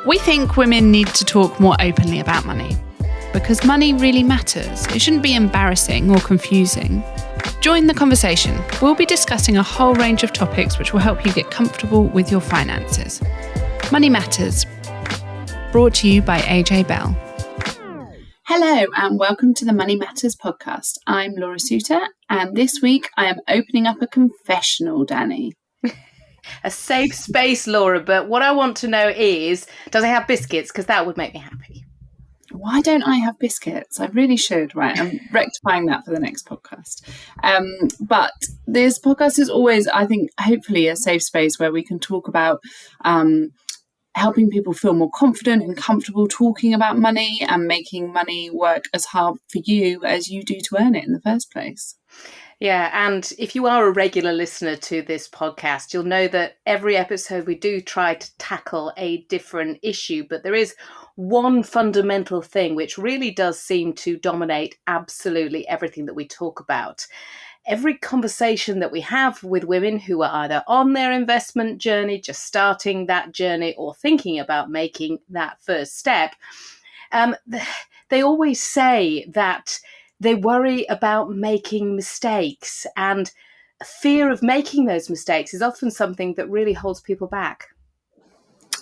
We think women need to talk more openly about money because money really matters. It shouldn't be embarrassing or confusing. Join the conversation. We'll be discussing a whole range of topics which will help you get comfortable with your finances. Money Matters, brought to you by AJ Bell. Hello and welcome to the Money Matters podcast. I'm Laura Suter and this week I am opening up a confessional, Danny. A safe space, Laura, but what I want to know is, does it have biscuits? Because that would make me happy. Why don't I have biscuits? I really should, right? I'm rectifying that for the next podcast. But this podcast is always, I think, hopefully a safe space where we can talk about helping people feel more confident and comfortable talking about money and making money work as hard for you as you do to earn it in the first place. Yeah, and if you are a regular listener to this podcast, you'll know that every episode we do try to tackle a different issue, but there is one fundamental thing which really does seem to dominate absolutely everything that we talk about. Every conversation that we have with women who are either on their investment journey, just starting that journey, or thinking about making that first step, they always say that they worry about making mistakes, and fear of making those mistakes is often something that really holds people back.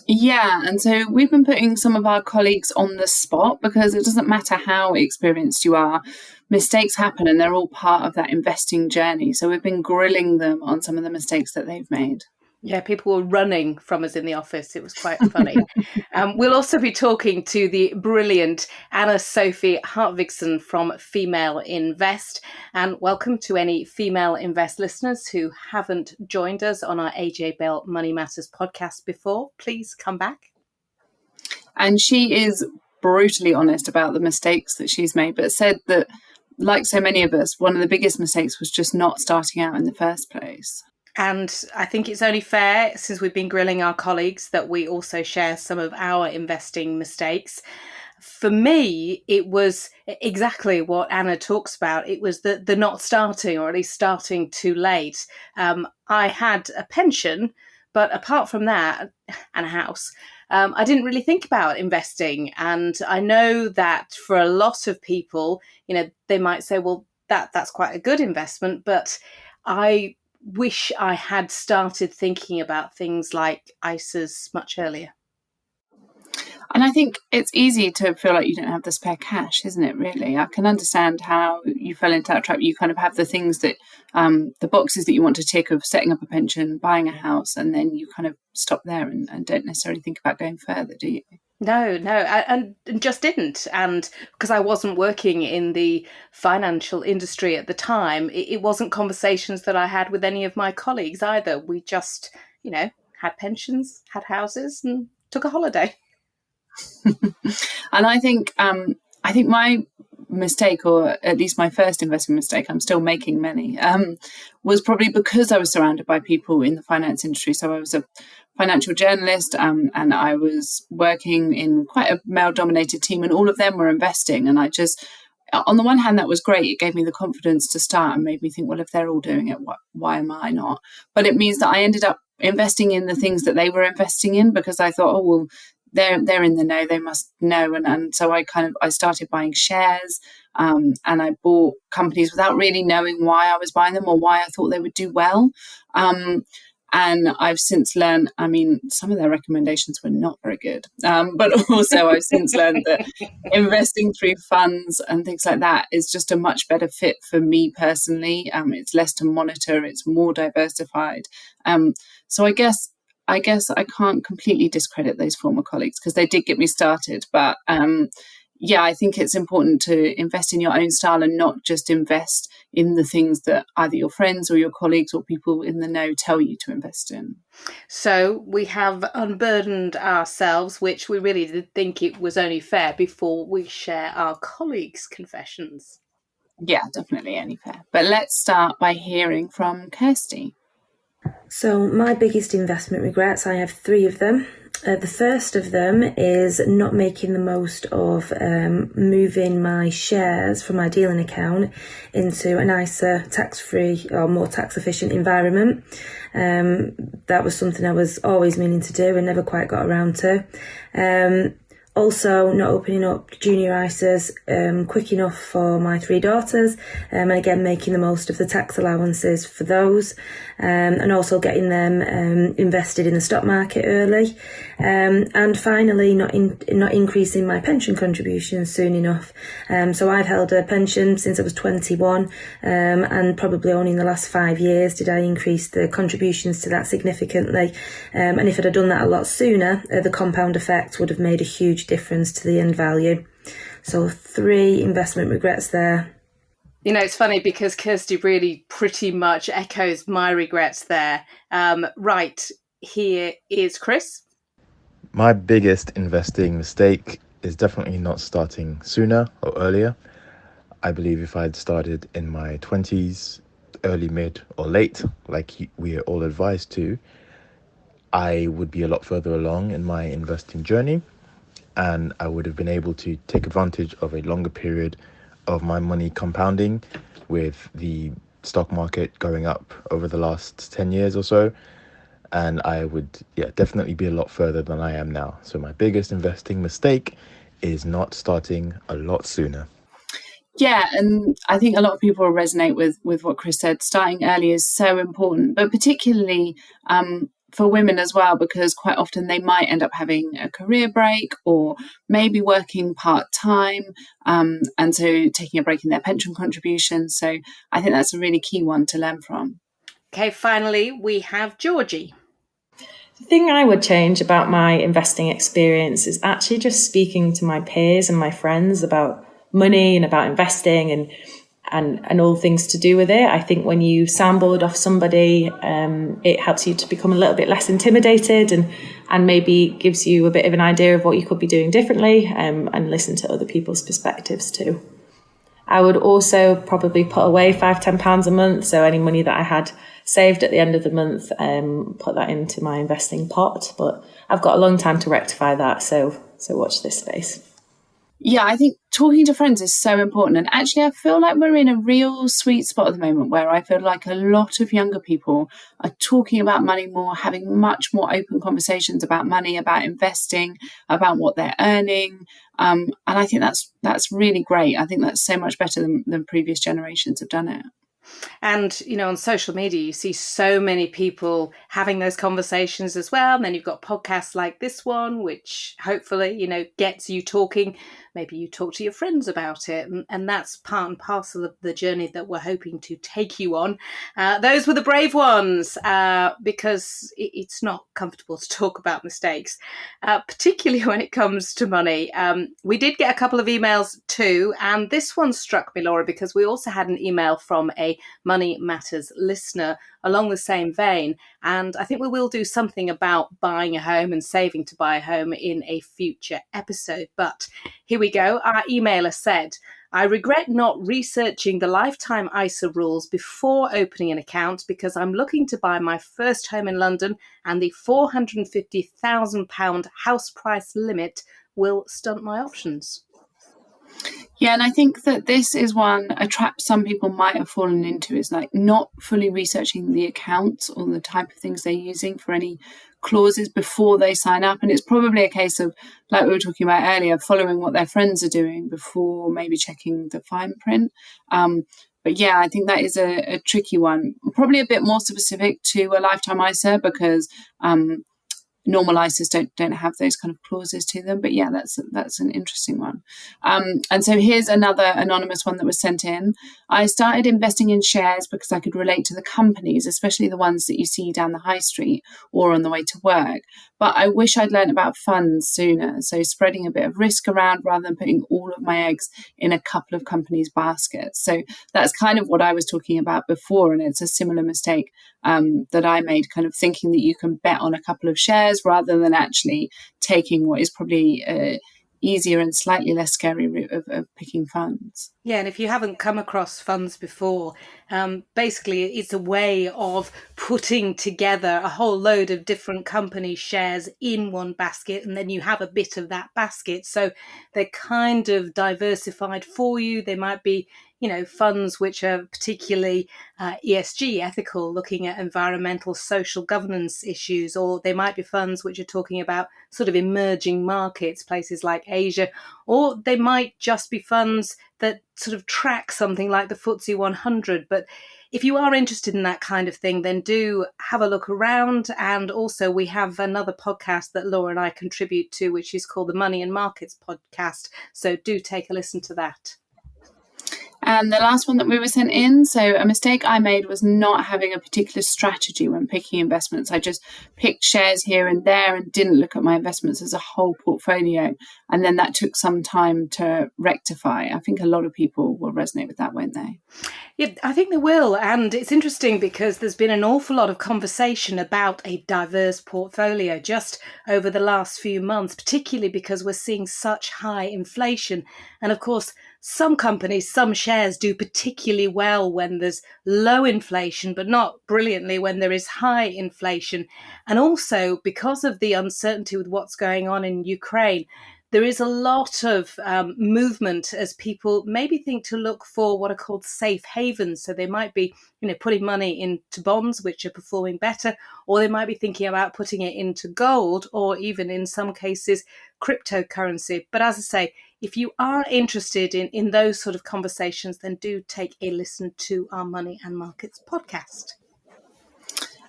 Yeah, and so we've been putting some of our colleagues on the spot because it doesn't matter how experienced you are, mistakes happen and they're all part of that investing journey. So we've been grilling them on some of the mistakes that they've made. Yeah, people were running from us in the office. It was quite funny. We'll also be talking to the brilliant Anna-Sophie Hartvigsen from Female Invest. And welcome to any Female Invest listeners who haven't joined us on our AJ Bell Money Matters podcast before. Please come back. And she is brutally honest about the mistakes that she's made, but said that, like so many of us, one of the biggest mistakes was just not starting out in the first place. And I think it's only fair, since we've been grilling our colleagues, that we also share some of our investing mistakes. For me, it was exactly what Anna talks about. It was the not starting, or at least starting too late. I had a pension, but apart from that, and a house, I didn't really think about investing. And I know that for a lot of people, they might say, well, that's quite a good investment, but I wish I had started thinking about things like ISAs much earlier. And I think it's easy to feel like you don't have the spare cash, isn't it, really? I can understand how you fell into that trap. You kind of have the things that, the boxes that you want to tick of setting up a pension, buying a house, and then you kind of stop there and don't necessarily think about going further, do you? No, and just didn't. And because I wasn't working in the financial industry at the time, it wasn't conversations that I had with any of my colleagues either. We just, had pensions, had houses, and took a holiday. And I think my mistake, or at least my first investment mistake, I'm still making many, was probably because I was surrounded by people in the finance industry. So I was a financial journalist, and I was working in quite a male-dominated team, and all of them were investing. And I just, on the one hand, that was great. It gave me the confidence to start and made me think, well, if they're all doing it, why am I not? But it means that I ended up investing in the things that they were investing in, because I thought, oh, well, they're in the know, they must know. And so I started buying shares, and I bought companies without really knowing why I was buying them or why I thought they would do well. And I've since learned, some of their recommendations were not very good. But also I've since learned that investing through funds and things like that is just a much better fit for me personally. It's less to monitor, it's more diversified. So I guess I can't completely discredit those former colleagues because they did get me started. But I think it's important to invest in your own style and not just invest in the things that either your friends or your colleagues or people in the know tell you to invest in. So we have unburdened ourselves, which we really did think it was only fair before we share our colleagues' confessions. Yeah, definitely only fair. But let's start by hearing from Kirsty. So my biggest investment regrets, I have 3 of them. The first of them is not making the most of moving my shares from my dealing account into a nicer tax-free or more tax-efficient environment. That was something I was always meaning to do and never quite got around to. Also, not opening up junior ISAs quick enough for my 3 daughters, and again making the most of the tax allowances for those, and also getting them invested in the stock market early, and finally not increasing my pension contributions soon enough. So I've held a pension since I was 21, and probably only in the last 5 years did I increase the contributions to that significantly. And if I'd have done that a lot sooner, the compound effect would have made a huge difference to the end value. So 3 investment regrets there. You know, it's funny because Kirsty really pretty much echoes my regrets there. Right, here is Chris. My biggest investing mistake is definitely not starting sooner or earlier. I believe if I'd started in my 20s, early, mid, or late, like we are all advised to, I would be a lot further along in my investing journey, and I would have been able to take advantage of a longer period of my money compounding, with the stock market going up over the last 10 years or so. And I would definitely be a lot further than I am now. So my biggest investing mistake is not starting a lot sooner. Yeah, and I think a lot of people will resonate with what Chris said. Starting early is so important, but particularly for women as well, because quite often they might end up having a career break or maybe working part-time, and so taking a break in their pension contributions. So I think that's a really key one to learn from. Okay, finally, we have Georgie. The thing I would change about my investing experience is actually just speaking to my peers and my friends about money and about investing and all things to do with it. I think when you soundboard off somebody, it helps you to become a little bit less intimidated and maybe gives you a bit of an idea of what you could be doing differently, and listen to other people's perspectives too. I would also probably put away £5-10 a month. So any money that I had saved at the end of the month, put that into my investing pot. But I've got a long time to rectify that. So watch this space. Yeah, I think talking to friends is so important. And actually, I feel like we're in a real sweet spot at the moment where I feel like a lot of younger people are talking about money more, having much more open conversations about money, about investing, about what they're earning. And I think that's really great. I think that's so much better than previous generations have done it. And, you know, on social media, you see so many people having those conversations as well. And then you've got podcasts like this one, which hopefully, you know, gets you talking. Maybe you talk to your friends about it. And that's part and parcel of the journey that we're hoping to take you on. Those were the brave ones, because it's not comfortable to talk about mistakes, particularly when it comes to money. We did get a couple of emails too. And this one struck me, Laura, because we also had an email from a Money Matters listener along the same vein. And I think we will do something about buying a home and saving to buy a home in a future episode. But here we go. Our emailer said, I regret not researching the lifetime ISA rules before opening an account because I'm looking to buy my first home in London and the £450,000 house price limit will stunt my options. Yeah, and I think that this is a trap some people might have fallen into, is like not fully researching the accounts or the type of things they're using for any clauses before they sign up. And it's probably a case of, like we were talking about earlier, following what their friends are doing before maybe checking the fine print. But yeah, I think that is a tricky one, probably a bit more specific to a lifetime ISA because normal ISAs don't have those kind of clauses to them. But yeah, that's an interesting one. And so here's another anonymous one that was sent in. I started investing in shares because I could relate to the companies, especially the ones that you see down the high street or on the way to work. But I wish I'd learned about funds sooner. So spreading a bit of risk around rather than putting all of my eggs in a couple of companies' baskets. So that's kind of what I was talking about before. And it's a similar mistake that I made, kind of thinking that you can bet on a couple of shares rather than actually taking what is probably easier and slightly less scary route of picking funds. Yeah, and if you haven't come across funds before, basically it's a way of putting together a whole load of different company shares in one basket, and then you have a bit of that basket. So they're kind of diversified for you. They might be, funds which are particularly ESG, ethical, looking at environmental, social governance issues, or they might be funds which are talking about sort of emerging markets, places like Asia, or they might just be funds that sort of track something like the FTSE 100. But if you are interested in that kind of thing, then do have a look around. And also, we have another podcast that Laura and I contribute to, which is called the Money and Markets Podcast. So do take a listen to that. And the last one that we were sent in, so a mistake I made was not having a particular strategy when picking investments. I just picked shares here and there and didn't look at my investments as a whole portfolio. And then that took some time to rectify. I think a lot of people will resonate with that, won't they? Yeah, I think they will. And it's interesting because there's been an awful lot of conversation about a diverse portfolio just over the last few months, particularly because we're seeing such high inflation. And of course, some companies, some shares do particularly well when there's low inflation, but not brilliantly when there is high inflation. And also, because of the uncertainty with what's going on in Ukraine, there is a lot of movement as people maybe think to look for what are called safe havens. So they might be, putting money into bonds, which are performing better, or they might be thinking about putting it into gold, or even in some cases, cryptocurrency. But as I say, if you are interested in those sort of conversations, then do take a listen to our Money and Markets podcast.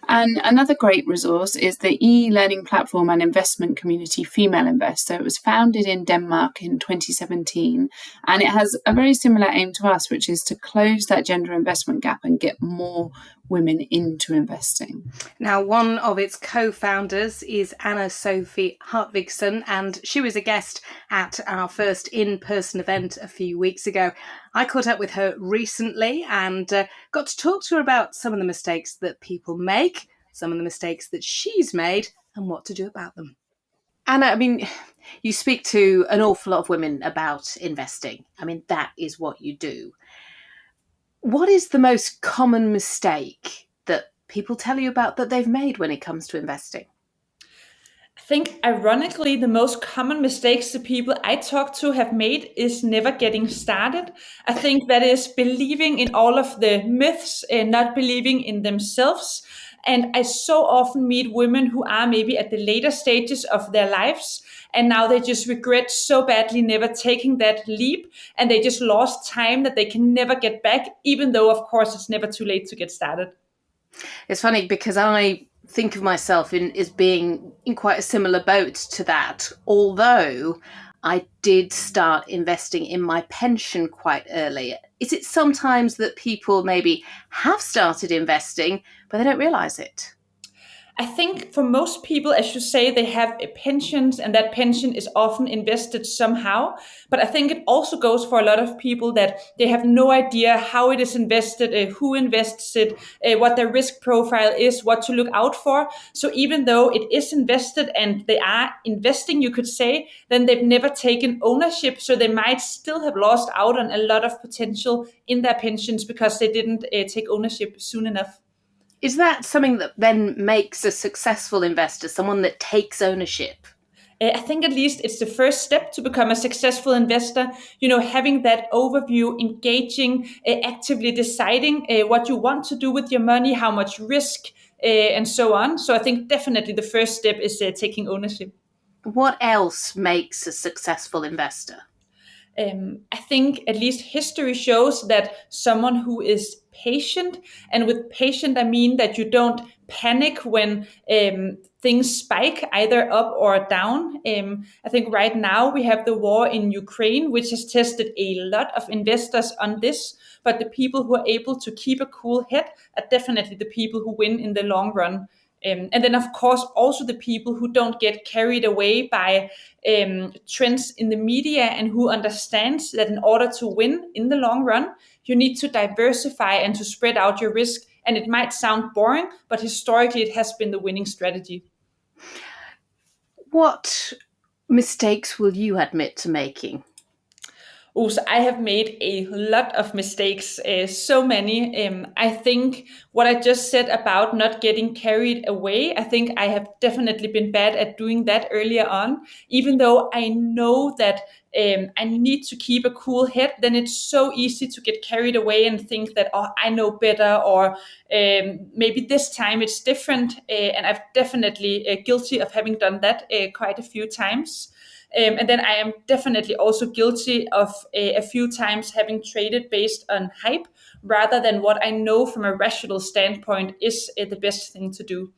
And another great resource is the e-learning platform and investment community Female Invest. So it was founded in Denmark in 2017, and it has a very similar aim to us, which is to close that gender investment gap and get more women into investing. Now, one of its co-founders is Anna-Sophie Hartvigsen, and she was a guest at our first in-person event a few weeks ago. I caught up with her recently and got to talk to her about some of the mistakes that people make, some of the mistakes that she's made, and what to do about them. Anna, I mean, you speak to an awful lot of women about investing. I mean, that is what you do. What is the most common mistake that people tell you about that they've made when it comes to investing? I think, ironically, the most common mistakes the people I talk to have made is never getting started. I think that is believing in all of the myths and not believing in themselves. And I so often meet women who are maybe at the later stages of their lives, and now they just regret so badly never taking that leap, and they just lost time that they can never get back, even though, of course, it's never too late to get started. It's funny because I think of myself as being in quite a similar boat to that, although I did start investing in my pension quite early. Is it sometimes that people maybe have started investing, but they don't realise it? I think for most people, as you say, they have a pensions, and that pension is often invested somehow. But I think it also goes for a lot of people that they have no idea how it is invested, who invests it, what their risk profile is, what to look out for. So even though it is invested and they are investing, you could say, then they've never taken ownership. So they might still have lost out on a lot of potential in their pensions because they didn't take ownership soon enough. Is that something that then makes a successful investor, someone that takes ownership? I think at least it's the first step to become a successful investor, having that overview, engaging, actively deciding what you want to do with your money, how much risk, and so on. So I think definitely the first step is taking ownership. What else makes a successful investor? I think at least history shows that someone who is patient, and with patient I mean that you don't panic when things spike either up or down. I think right now we have the war in Ukraine, which has tested a lot of investors on this, but the people who are able to keep a cool head are definitely the people who win in the long run. And then, of course, also the people who don't get carried away by trends in the media, and who understands that in order to win in the long run, you need to diversify and to spread out your risk. And it might sound boring, but historically it has been the winning strategy. What mistakes will you admit to making? Also, I have made a lot of mistakes, so many. I think what I just said about not getting carried away, I think I have definitely been bad at doing that earlier on. Even though I know that I need to keep a cool head, then it's so easy to get carried away and think that, oh, I know better, or maybe this time it's different. And I've definitely guilty of having done that quite a few times. And then I am definitely also guilty of a few times having traded based on hype rather than what I know from a rational standpoint is the best thing to do.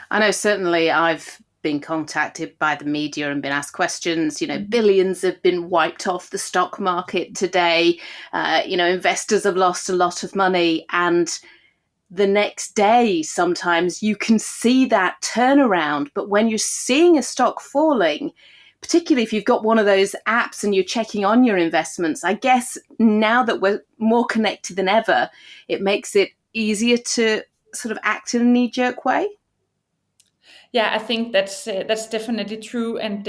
I know certainly I've been contacted by the media and been asked questions. Billions have been wiped off the stock market today. Investors have lost a lot of money, and the next day sometimes you can see that turnaround. But when you're seeing a stock falling, particularly if you've got one of those apps and you're checking on your investments, I guess now that we're more connected than ever, it makes it easier to sort of act in a knee-jerk way. Yeah, I think that's definitely true, and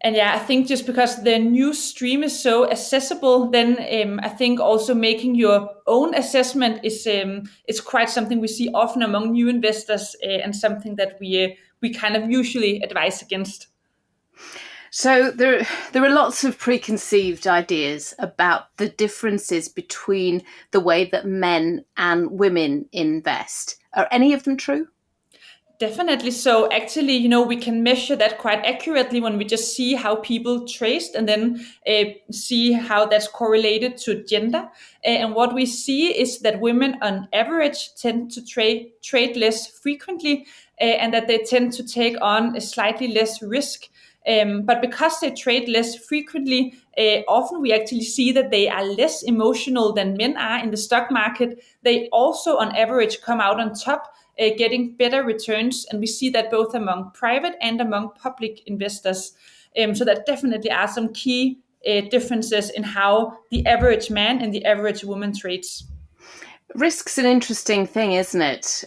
yeah, I think just because the news stream is so accessible, then I think also making your own assessment is quite something we see often among new investors, and something that we kind of usually advise against. So there are lots of preconceived ideas about the differences between the way that men and women invest. Are any of them true? Definitely. So actually, we can measure that quite accurately when we just see how people traced, and then see how that's correlated to gender. And what we see is that women on average tend to trade less frequently, and that they tend to take on a slightly less risk. But because they trade less frequently, often we actually see that they are less emotional than men are in the stock market. They also, on average, come out on top, getting better returns. And we see that both among private and among public investors. So that definitely are some key differences in how the average man and the average woman trades. Risk's an interesting thing, isn't it?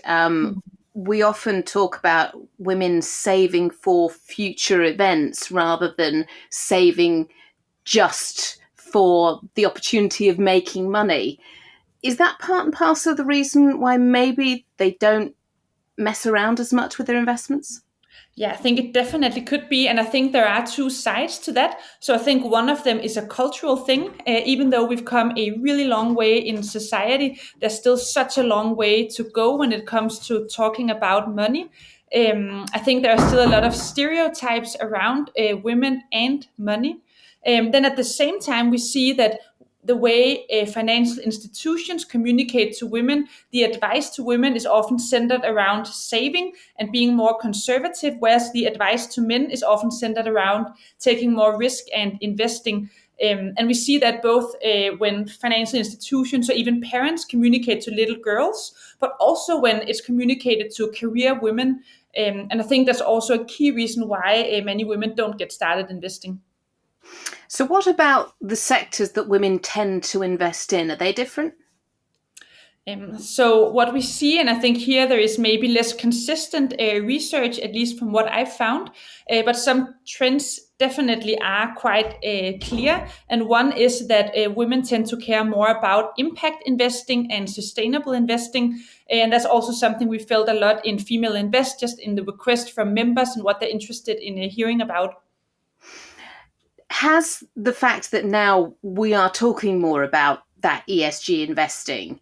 We often talk about women saving for future events rather than saving just for the opportunity of making money. Is that part and parcel of the reason why maybe they don't mess around as much with their investments? Yeah, I think it definitely could be. And I think there are two sides to that. So I think one of them is a cultural thing. Even though we've come a really long way in society, there's still such a long way to go when it comes to talking about money. I think there are still a lot of stereotypes around women and money. Then at the same time, we see that the way financial institutions communicate to women, the advice to women is often centered around saving and being more conservative, whereas the advice to men is often centered around taking more risk and investing. And we see that both when financial institutions or even parents communicate to little girls, but also when it's communicated to career women. And I think that's also a key reason why many women don't get started investing. So what about the sectors that women tend to invest in? Are they different? So what we see, and I think here there is maybe less consistent research, at least from what I've found, but some trends definitely are quite clear. And one is that women tend to care more about impact investing and sustainable investing. And that's also something we felt a lot in Female Invest, just in the request from members and what they're interested in hearing about. Has the fact that now we are talking more about that ESG investing,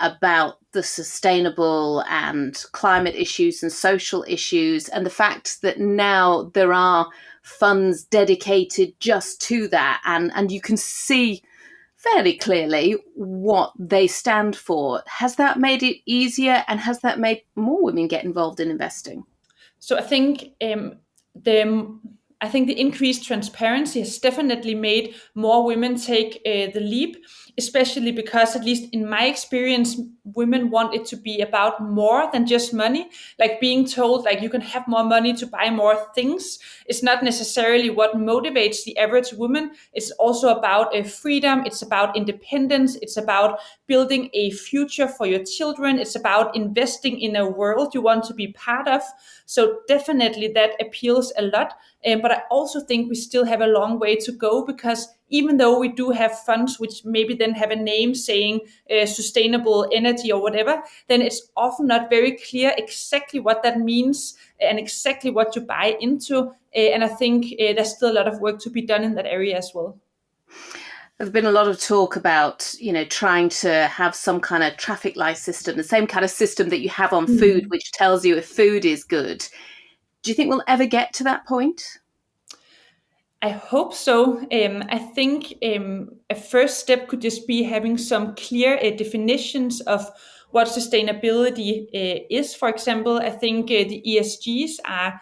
about the sustainable and climate issues and social issues, and the fact that now there are funds dedicated just to that, and you can see fairly clearly what they stand for, has that made it easier, and has that made more women get involved in investing? So I think the increased transparency has definitely made more women take the leap, especially because, at least in my experience, women want it to be about more than just money. Like being told, like, you can have more money to buy more things is not necessarily what motivates the average woman. It's also about freedom. It's about independence. It's about building a future for your children. It's about investing in a world you want to be part of. So definitely that appeals a lot. But but I also think we still have a long way to go, because even though we do have funds which maybe then have a name saying sustainable energy or whatever, then it's often not very clear exactly what that means and exactly what you buy into. And I think there's still a lot of work to be done in that area as well. There's been a lot of talk about, trying to have some kind of traffic light system, the same kind of system that you have on food, which tells you if food is good. Do you think we'll ever get to that point? I hope so. I think a first step could just be having some clear definitions of what sustainability is. For example, I think the ESGs are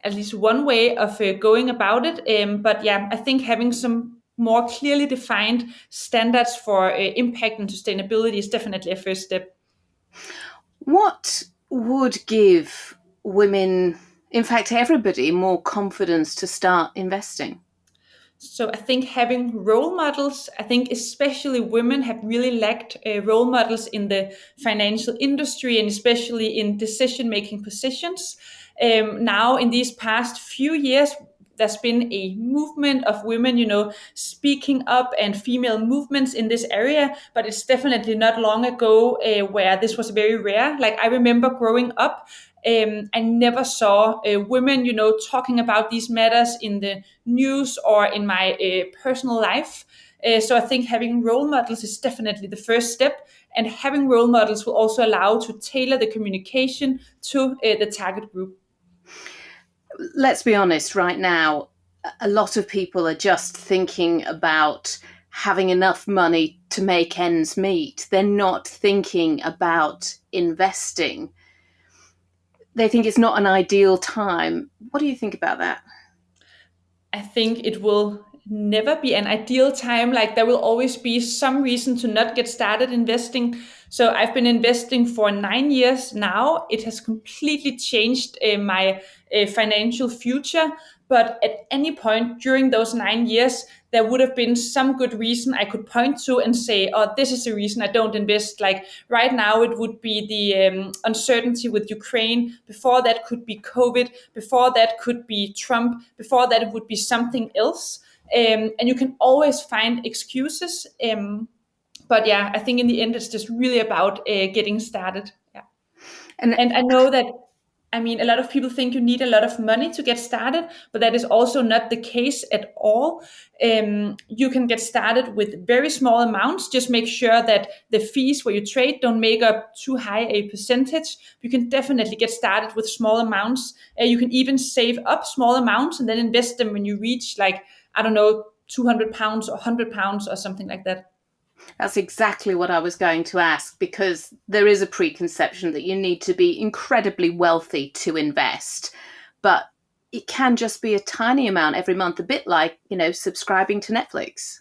at least one way of going about it. But yeah, I think having some more clearly defined standards for impact and sustainability is definitely a first step. What would give women, in fact, everybody, more confidence to start investing? So I think having role models, I think especially women have really lacked role models in the financial industry, and especially in decision-making positions. Now, in these past few years, there's been a movement of women, speaking up, and female movements in this area, but it's definitely not long ago where this was very rare. Like, I remember growing up, I never saw women, talking about these matters in the news or in my personal life. So I think having role models is definitely the first step, and having role models will also allow to tailor the communication to the target group. Let's be honest, right now, a lot of people are just thinking about having enough money to make ends meet. They're not thinking about investing. They think it's not an ideal time. What do you think about that? I think it will never be an ideal time. Like, there will always be some reason to not get started investing. So I've been investing for 9 years now. It has completely changed my financial future. But at any point during those 9 years, there would have been some good reason I could point to and say, oh, this is the reason I don't invest. Like, right now, it would be the uncertainty with Ukraine. Before that could be COVID. Before that could be Trump. Before that, it would be something else. And you can always find excuses. But yeah, I think in the end, it's just really about getting started. Yeah. And I know that, a lot of people think you need a lot of money to get started, but that is also not the case at all. You can get started with very small amounts. Just make sure that the fees where you trade don't make up too high a percentage. You can definitely get started with small amounts. You can even save up small amounts and then invest them when you reach, like, I don't know, £200 or £100 or something like that. That's exactly what I was going to ask, because there is a preconception that you need to be incredibly wealthy to invest, but it can just be a tiny amount every month, a bit like, subscribing to Netflix.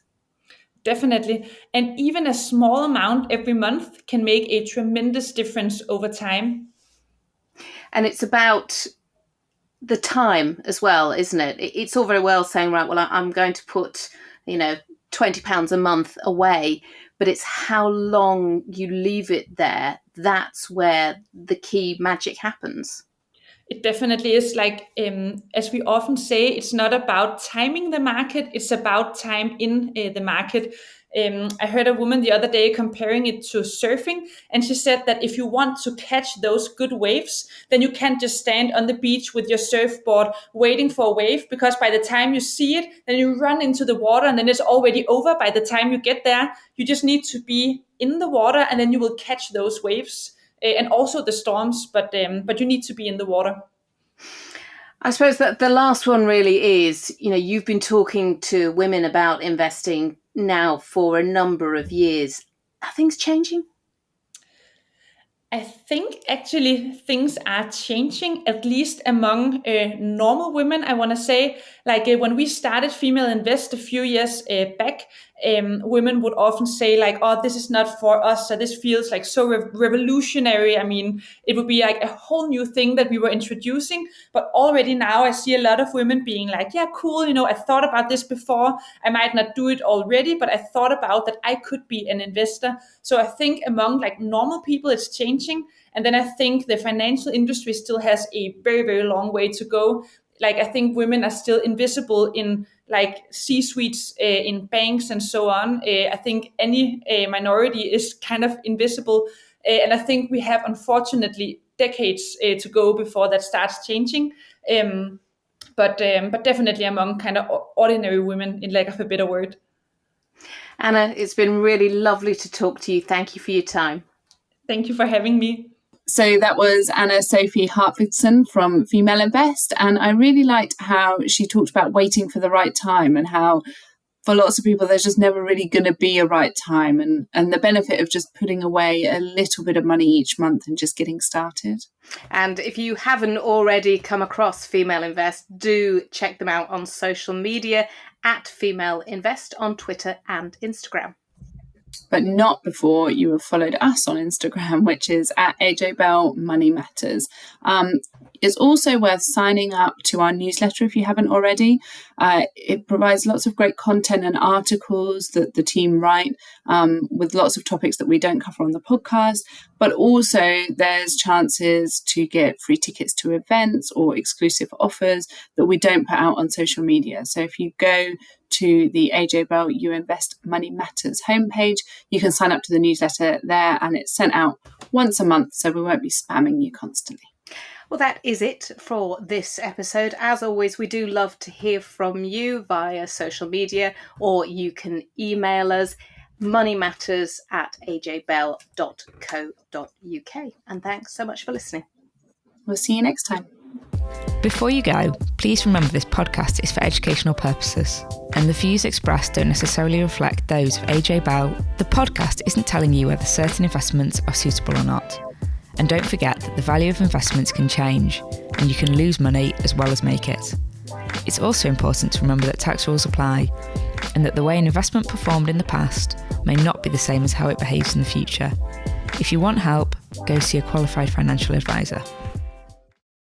Definitely. And even a small amount every month can make a tremendous difference over time. And it's about the time as well, isn't it? It's all very well saying, right, well, I'm going to put, £20 a month away, but it's how long you leave it there. That's where the key magic happens. It definitely is. Like, as we often say, it's not about timing the market, it's about time in the market. I heard a woman the other day comparing it to surfing, and she said that if you want to catch those good waves, then you can't just stand on the beach with your surfboard waiting for a wave, because by the time you see it, then you run into the water and then it's already over by the time you get there. You just need to be in the water, and then you will catch those waves. And also the storms, but you need to be in the water. I suppose that the last one really is, you've been talking to women about investing now for a number of years. Are things changing? I think actually things are changing, at least among normal women, I want to say. Like, when we started Female Invest a few years back, women would often say, like, oh, this is not for us. So this feels like so revolutionary. It would be like a whole new thing that we were introducing. But already now I see a lot of women being like, yeah, cool. I thought about this before. I might not do it already, but I thought about that I could be an investor. So I think among like normal people, it's changing. And then I think the financial industry still has a very, very long way to go. like I think women are still invisible in like C-suites in banks and so on. I think any minority is kind of invisible, and I think we have unfortunately decades to go before that starts changing. But definitely among kind of ordinary women, in lack of a better word. Anna, it's been really lovely to talk to you. Thank you for your time. Thank you for having me. So that was Anna Sophie Hartvigsson from Female Invest. And I really liked how she talked about waiting for the right time, and how for lots of people, there's just never really going to be a right time, and the benefit of just putting away a little bit of money each month and just getting started. And if you haven't already come across Female Invest, do check them out on social media at Female Invest on Twitter and Instagram. But not before you have followed us on Instagram, which is at AJ Bell Money Matters. It's also worth signing up to our newsletter if you haven't already. It provides lots of great content and articles that the team write with lots of topics that we don't cover on the podcast. But also there's chances to get free tickets to events or exclusive offers that we don't put out on social media. So if you go to the AJ Bell You Invest Money Matters homepage, you can sign up to the newsletter there, and it's sent out once a month, so we won't be spamming you constantly. Well, that is it for this episode. As always, we do love to hear from you via social media, or you can email us moneymatters@ajbell.co.uk. And thanks so much for listening. We'll see you next time. Before you go, please remember this podcast is for educational purposes, and the views expressed don't necessarily reflect those of AJ Bell. The podcast isn't telling you whether certain investments are suitable or not. And don't forget that the value of investments can change, and you can lose money as well as make it. It's also important to remember that tax rules apply, and that the way an investment performed in the past may not be the same as how it behaves in the future. If you want help, go see a qualified financial advisor.